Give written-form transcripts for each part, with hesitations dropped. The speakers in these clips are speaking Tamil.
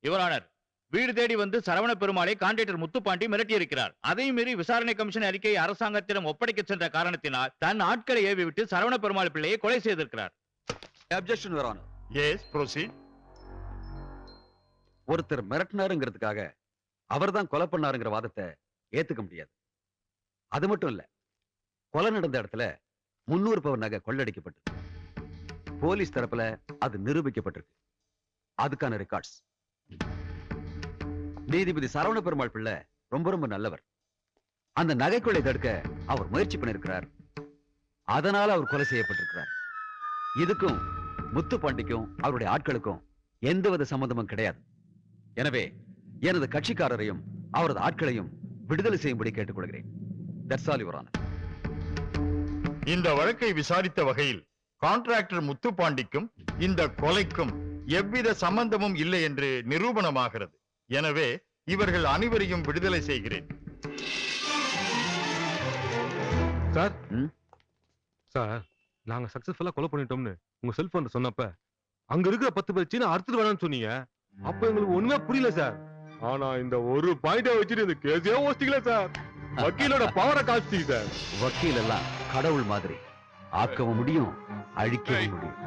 யுவர் வீடு தேடி வந்து சரவண பெருமாளை கான்ட்ராக்டர் முத்துப்பாண்டி மிரட்டியிருக்கிறார். அதையும் மீறி விசாரணை கமிஷன் அறிக்கையை அரசாங்கத்திடம் ஒப்படைக்க சென்ற காரணத்தினால் தன் ஆட்களை ஏவி விட்டு சரவண பெருமாள் பிள்ளையை கொலை செய்திருக்கிறார். Objection your honour. Yes proceed. ஒருத்தர் மிரட்டினாருங்கிறதுக்காக அவர்தான் கொலை பண்ணாருங்கிற வாதத்தை ஏத்துக்க முடியாது. அது மட்டும் இல்ல, கொலை நடந்த இடத்துல 300 பவுன் நகை கொள்ளடிக்கப்பட்டது. போலீஸ் தரப்புல அது நிரூபிக்கப்பட்டிருக்கு. அதுக்கான ரெக்கார்ட்ஸ். நீதிபதி சரவண பெருமாள் பிள்ளை ரொம்ப ரொம்ப நல்லவர். அந்த நகை கொள்ளை தடுக்க அவர் முயற்சி பண்ணிருக்கிறார். அதனால அவர் கொலை செய்யப்பட்டிருக்கிறார். இதுக்கும் முத்துப்பாண்டிக்கும் அவருடைய ஆட்களுக்கும் எந்தவித சம்பந்தமும் கிடையாது. எனவே எனது கட்சிக்காரரையும் அவரது ஆட்களையும் விடுதலை செய்யும்படி கேட்டுக்கொள்கிறேன். That's all your honour. இந்த வழக்கை விசாரித்த வகையில் கான்ட்ராக்டர் முத்துப்பாண்டிக்கும் இந்த கொலைக்கும் எவ்வித சம்பந்தமும் இல்லை என்று நிரூபணமாகிறது. எனவே இவர்கள் அனைவரையும் விடுதலை செய்கிறேன். சார் சார், நாங்க சக்சஸ்ஃபுல்லா கொலை பண்ணிட்டோம்னு உங்க செல்போன் சொன்னப்ப அங்க இருக்கிற 10 பேர் சீனா அறுத்துட்டு வேணாம்னு சொன்னீங்க. அப்ப எங்களுக்கு ஒண்ணுமே புரியல சார். ஆனா இந்த ஒரு பாயிண்ட வச்சுட்டு இந்த கேஸே ஓஸ்டிக்கல சார். வக்கீலோட பவரை காமிச்சிங்க சார். வக்கீல் எல்லாம் கடவுள் மாதிரி. ஆக்கவும் முடியும், அழிக்கவும் முடியும்.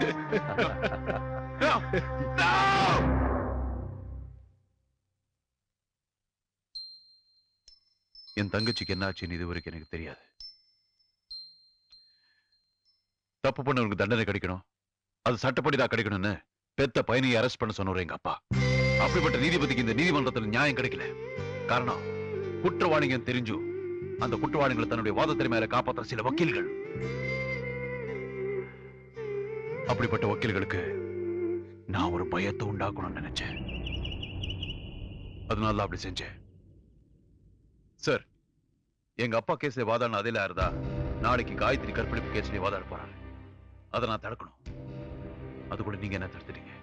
என் தங்கச்சிக்கு என்ன ஆச்சுன்னு இதுவரைக்கும் எனக்கு தெரியாது. தப்பு பண்ணவனுக்கு தண்டனை கிடைக்கணும், அது சட்டப்படிதான் கிடைக்கணும்னு பெத்த பையனையை அரெஸ்ட் பண்ண சொன்னவர் எங்க அப்பா. அப்படிப்பட்ட நீதிபதிக்கு இந்த நீதிமன்றத்தில் நியாயம் கிடைக்கல. காரணம், குற்றவாளிங்க தெரிஞ்சும் அந்த குற்றவாளிகளை தன்னுடைய வாதத்தின் மேல காப்பாற்ற சில வக்கீல்கள். அப்படிப்பட்ட வக்கீல்களுக்கு நான் ஒரு பயத்தை உண்டாக்கணும்னு நினைச்சேன். அதனால அப்படி செஞ்சேன். சார், எங்க அப்பா கேஸ்ல வாதாடின அதே லாயர் தான் நாளைக்கு காயத்ரி கற்பழிப்பு கேஸ்ல வாதாட போறாரு. அதை நான் தடுக்கணும். அது கூட நீங்க என்ன தடுத்துட்டீங்க.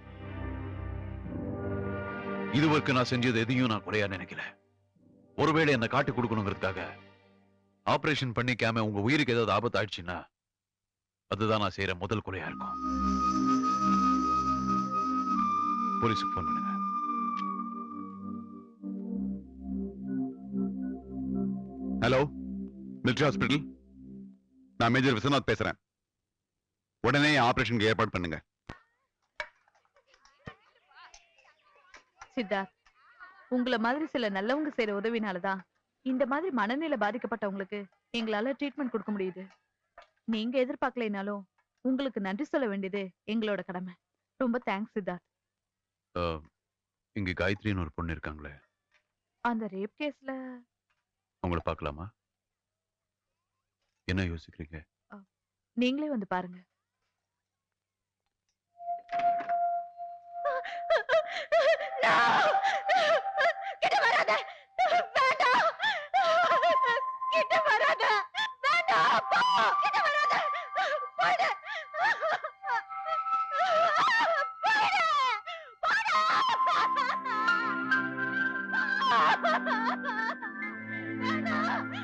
இதுவரைக்கும் நான் செஞ்சது எதையும் நான் குறையா நினைக்கல. ஒருவேளை என்ன காட்டி கொடுக்கணுங்கிறதுக்காக ஆபரேஷன் பண்ணிக்காம உங்க உயிருக்கு ஏதாவது ஆபத்து ஆயிடுச்சுன்னா அதுதான் நான் செய்யற முதல் கொலையா இருக்கும். போலீஸுக்கு போன் பண்ணுங்க. Hello, military hospital. நான் மேஜர் விஸ்வநாத் பேசுறேன். உடனே ஆபரேஷனுக்கு ஏற்பாடு பண்ணுங்க. சித்தார்த், உங்களை மாதிரி சில நல்லவங்க செய்யற உதவினாலதான் இந்த மாதிரி மனநிலை பாதிக்கப்பட்டவங்களுக்கு எங்களால ட்ரீட்மெண்ட் கொடுக்க முடியுது. நீங்க எதிர்பார்க்கலைனாலும் உங்களுக்கு நன்றி சொல்ல வேண்டியது எங்களோட கடமை. ரொம்ப தேங்க்ஸ் சித்தார்த். இங்க காயத்ரின்னு ஒரு பொண்ணு இருக்காங்களே, அந்த ரேப் கேஸ்ல அவங்கள பார்க்கலாமா? என்ன யோசிக்கிறீங்க? நீங்களே வந்து பாருங்க.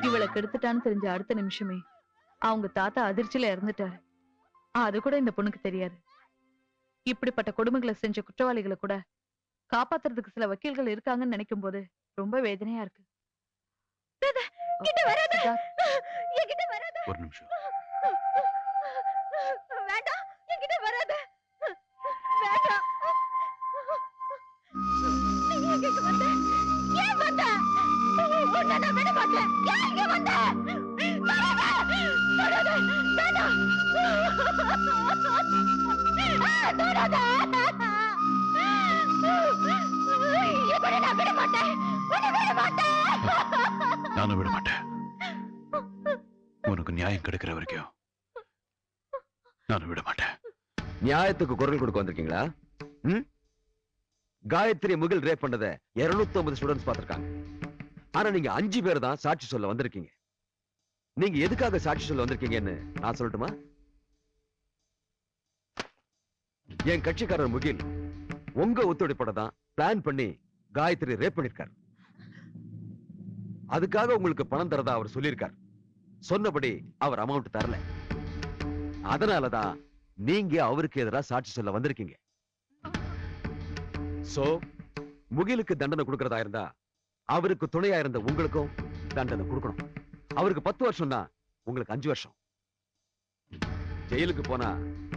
இவளை கெடுத்துட்டான்னு தெரிஞ்ச அடுத்த நிமிஷமே அவங்க தாத்தா அதிர்ச்சியில இறந்துட்டாரு. அது கூட இந்த பொண்ணுக்கு தெரியாது. இப்படிப்பட்ட கொடுமைகளை செஞ்ச குற்றவாளிகளை கூட காப்பாத்துறதுக்கு சில வக்கீல்கள் இருக்காங்கன்னு நினைக்கும் போது ரொம்ப வேதனையா இருக்கு. ஒரு நிமிஷம். வேண்டாம், என்கிட்ட வராத. வேண்டாம். நீ எங்க வந்த? ஏன் வந்த? உன்னை நான் விட மாட்டேன். ஏன் இங்க வந்த? வராத. வராத. வேண்டாம். வராத. இப்படி நான் விட மாட்டேன். உன்னை விட மாட்டேன். நானும் விட மாட்டேன். உனக்கு நியாயம் கிடைக்கிற வரைக்கும் நானும் விட மாட்டேன். நியாயத்துக்கு குரல் கொடுக்க வந்திருக்கீங்களா? காயத்ரி முகில் ரேப் பண்ணத 250 ஸ்டூடெண்ட்ஸ் பார்த்திருக்காங்க. ஆனா நீங்க 5 பேர் தான் சாட்சி சொல்ல வந்திருக்கீங்க. நீங்க எதுக்காக சாட்சி சொல்ல வந்திருக்கீங்கன்னு நான் சொல்லட்டுமா? என் கட்சிக்காரர் முகில் உங்க ஒத்துழைப்போட தான் பிளான் பண்ணி காயத்ரி ரேப் பண்ணிருக்காரு. அதுக்காக உங்களுக்கு பணம் தரதா அவர் சொல்லியிருக்கார். சொன்னபடி அவர் அமௌண்ட் தரல. அதனாலதான் நீங்க அவருக்கு எதிராக சாட்சி சொல்ல வந்திருக்கீங்க. சோ முகிலுக்கு தண்டனை கொடுக்கறதா இருந்தா அவருக்கு துணையா இருந்த உங்களுக்கும் தண்டனை கொடுக்கணும். அவருக்கு 10 வருஷம் தான், உங்களுக்கு 5 வருஷம். ஜெயிலுக்கு போனா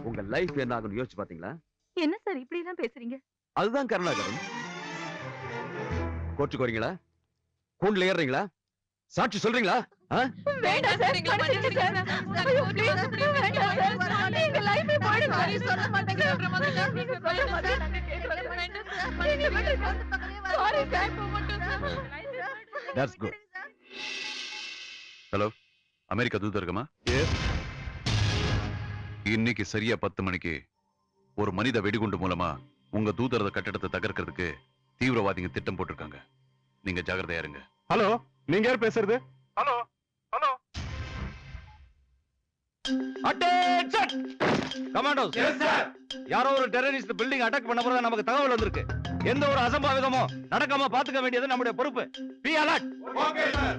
உங்க லைஃப் என்ன ஆகும்னு யோசிச்சு பாத்தீங்களா? என்ன சார் இப்படி எல்லாம் பேசுறீங்க? அதுதான் கருணாகரன். கோர்ட்டுக்கு வரீங்களா? கூண்டுல ஏறுறீங்களா? சாட்சி சொல்றீங்களா? வேண்டாம் சார், மன்னிச்சிடுங்க சார். ஐயோ, please, வேண்டாம் சார். எங்க life ஏ போயிடும் சார். சொல்ல மாட்டேங்க. நீங்க சொல்ல மாட்டேங்க. நாங்க கேட்கல. வேண்டாம் சார். நீங்க வேண்டாம் sir. Sorry sir. That's good. Hello, America தூதரகமா? இன்னைக்கு சரியா 10 மணிக்கு ஒரு மனித வெடிகுண்டு மூலமா உங்க தூதரக கட்டடத்தை தகர்க்கிறதுக்கு தீவிரவாதிங்க திட்டம் போட்டிருக்காங்க. நீங்க ஜாகிரதையா இருங்க. ஹலோ, நீங்க யார் பேசுறது? Hello hello. Attention commandos. Yes sir. யாரோ ஒரு டெரரிஸ்ட் பில்டிங் அட்டாக் பண்ண போறதா நமக்கு தகவல் வந்திருக்கு. எந்த ஒரு அசம்பாவிதமும் நடக்காம பாத்துக்க வேண்டியது நம்முடைய பொறுப்பு. Be alert. Okay sir.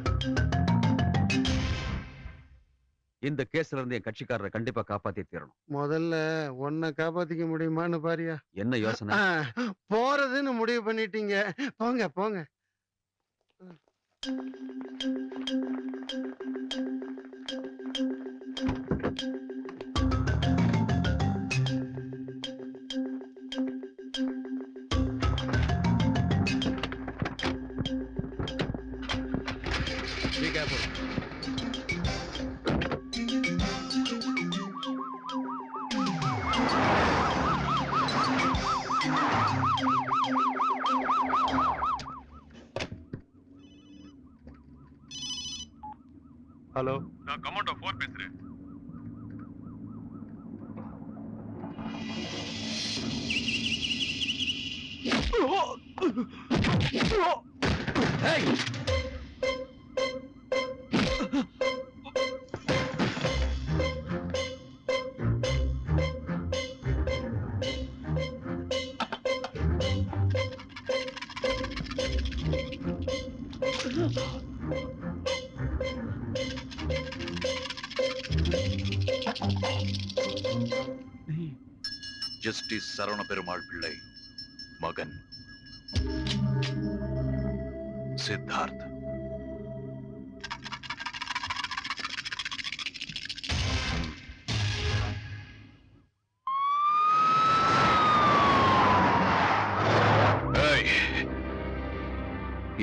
இந்த கேஸ்ல இருந்து என் கட்சிக்காரரை கண்டிப்பா காப்பாத்தி தீரணும். முதல்ல உன்னை காப்பாத்திக்க முடியுமான்னு பாரியா. என்ன யோசனை? போறதுன்னு முடிவு பண்ணிட்டீங்க. போங்க போங்க. Be careful. ஹலோ, நான் கமாண்டோ 4 பேசுறேன். ஜஸ்டிஸ் சரவண பெருமாள் பிள்ளை மகன் சித்தார்த்.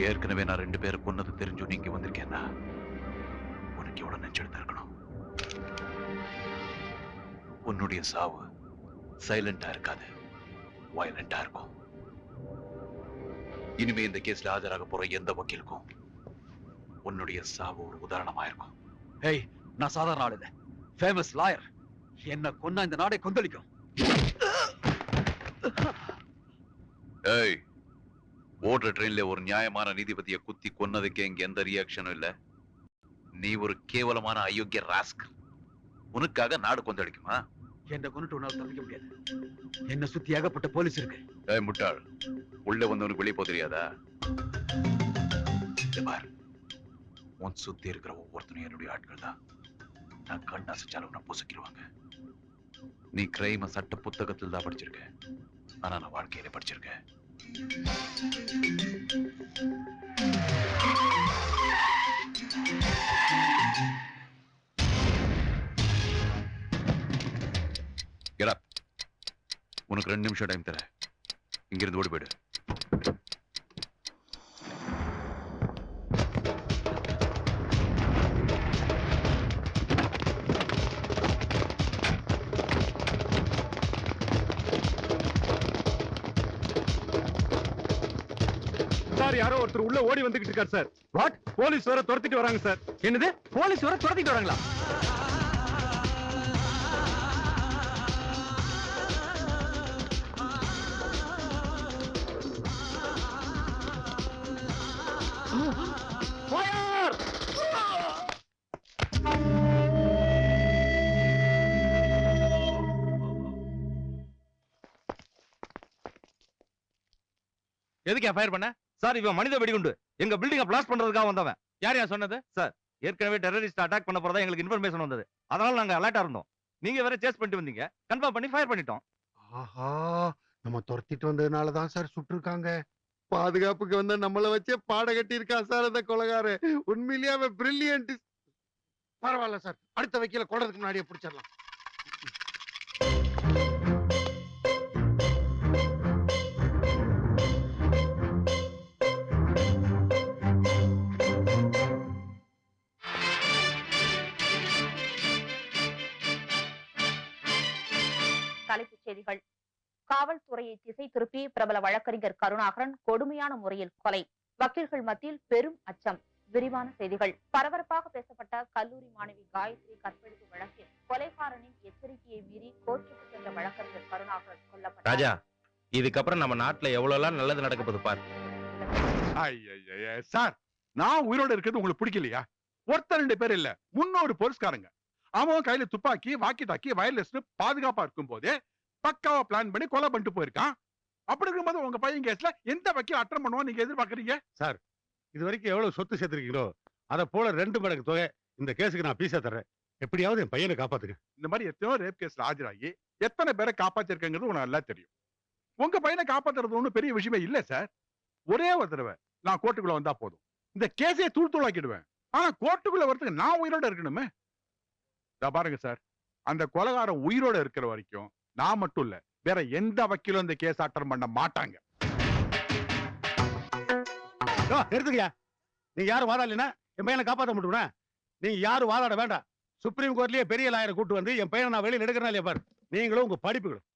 ஏற்கனவே நான் 2 பேரை கொன்னது தெரிஞ்சு நீங்க வந்திருக்கேன்னா உனக்கு எவ்வளவு நெஞ்செடுத்து இருக்கணும். உன்னுடைய சாவு சைலண்டா இருக்காது, வயலண்டா இருக்கும். இனிமே இந்த கேஸ்ல ஆஜராக போற எந்த வக்கீலுக்கும் உன்னுடைய சாவு ஒரு உதாரணமா இருக்கும். ஏய், நான் சாதாரண ஆளு இல்ல, ஃபேமஸ் லாயர். என்ன கொன்னா இந்த நாடே கொந்தளிக்கும். ஏய், ஓடுற ட்ரெயின்ல ஒரு நியாயமான நீதிபதியை குத்தி கொன்னதுக்கே இங்க எந்த ரியாக்ஷனும் இல்ல. நீ ஒரு கேவலமான அயோக்கிய ராஸ்க். உனக்காக நாடு கொந்தளிக்குமா? என்ன கொன்னுட்டு உன்னால தப்பிக்க முடியாது. என்ன சுத்தி ஏகப்பட்ட போலீஸ் இருக்கு. ஏய் முட்டாள், உள்ள வந்தவனுக்கு வெளியே போக தெரியாதா? இங்க பார், உன் சுத்தி இருக்கிற ஒவ்வொருத்தனும் என்னுடைய ஆட்கள் தான். நான் கண் அசைச்சாலும் உன்னை பொசுக்கிடுவாங்க. நீ கிரைம சட்ட புத்தகத்தில் தான் படிச்சிருக்க, ஆனா நான் வாழ்க்கையில படிச்சிருக்கேன். Get up. உனக்கு 2 நிமிஷம் டைம் தரேன். இங்கிருந்து ஓடி போயிடு. சார், யாரோ ஒருத்தர் உள்ள ஓடி வந்துகிட்டு இருக்கார் சார். வாட்? போலீஸ் வர துரத்திட்டு வராங்க சார். என்னது? போலீஸ் வர துரத்திட்டு வராங்களா? Fire! எதுக்கு ஃபயர் பண்ண? சார், இவன் மனித வெடிகுண்டு எங்க பில்டிங்க பிளாஸ்ட் பண்றதுக்காக வந்தவன். யார் சொன்னது? சார், ஏற்கனவே டெரரிஸ்ட் அட்டாக் பண்ண போறதா எங்களுக்கு இன்ஃபர்மேஷன் வந்தது. அதனால நாங்க அலர்ட்டா இருந்தோம். நீங்க வேற சேஸ் பண்ணிட்டு வந்தீங்க. கன்ஃபார்ம் பண்ணி ஃபயர் பண்ணிட்டோம். ஆஹா, நம்ம துரத்திட்டு வந்ததுனால தான் சார் சுட்டிருக்காங்க. பாதுகாப்புக்கு வந்த நம்மள வச்சே பாட கட்டி இருக்கா சார் அந்த கொலகார. உண்மையிலேயே அவன் பிரில்லியன்ட். பரவாயில்ல சார், அடுத்த வக்கீல கொடறதுக்கு முன்னாடியே பிடிச்சிடலாம். தலைப்புச் செய்திகள். காவல்துறையை திசை திருப்பி பிரபல வழக்கறிஞர் கருணாகரன் கொடுமையான முறையில் கொலை. வக்கீல்கள் மத்தியில் பெரும் அச்சம். விரிவான செய்திகள். பரபரப்பாக பேசப்பட்ட கல்லூரி மாணவி காயத்ரி கற்பழிப்பு வழக்கில் கொலைகாரனின் எச்சரிக்கையை மீறி கோர்ட்டுக்கு சென்ற வழக்கறிஞர் கருணாகரன் கொல்லப்பட்டார். ராஜா, இதுக்கப்புறம் நம்ம நாட்டுல எவ்வளவு நல்லது நடக்க போகுது பாரு. சார், நான் உயிரோட இருக்கிறது உங்களுக்கு பிடிக்கலையா? ஒருத்தர் 2 பேர் இல்ல, 300 போலீஸ்காரங்க. அவன் கையில துப்பாக்கி, வாக்கி டாக்கி, வயர்லெஸ் பாதுகாப்பா இருக்கும் போதே பக்காவா பிளான் பண்ணி கொலை பண்ணிட்டு போயிருக்கான். அப்படி இருக்கும்போது உங்க பையன் கேஸ்ல எந்த வக்கீல் அட்டன் பண்ணுவோம் நீங்க எதிர்பார்க்கறீங்க? சார், இது வரைக்கும் எவ்வளவு சொத்து சேர்த்திருக்கீங்களோ அதை போல 2 மடங்கு தொகை இந்த கேஸுக்கு நான் பீஸா தர்றேன். எப்படியாவது என் பையனை காப்பாத்துங்க. இந்த மாதிரி எத்தனையோ ரேப் கேஸ்ல ஆஜராகி எத்தனை பேரை காப்பாத்திருக்கங்கிறது உனக்கு நல்லா தெரியும். உங்க பையனை காப்பாத்துறது ஒண்ணும் பெரிய விஷயமே இல்ல சார். ஒரே ஒரு தடவை நான் கோர்ட்டுக்குள்ள வந்தா போதும், இந்த கேஸையே தூள் தூளாக்கிடுவேன். ஆனா கோர்ட்டுக்குள்ள வரதுக்கு நான் உயிரோட இருக்கணுமே. பாருங்க சார், அந்த கொலைகாரன் உயிரோட இருக்கிற வரைக்கும் நான் மட்டும் இல்ல, வேற எந்த வக்கீலும் இந்த கேஸ் அட்டன் பண்ண மாட்டாங்க. எடுத்துக்கயா, நீங்க யாரும் வாதாடலைன்னா என் பையனை காப்பாற்ற முடியுமா? நீங்க யாரும் வாதாட வேண்டாம். சுப்ரீம் கோர்ட்லயே பெரிய லாயரை கூட்டு வந்து என் பையனை நான் வெளியில் எடுக்கிறேன் இல்லையா பாரு. நீங்களும் உங்க படிப்புகளும்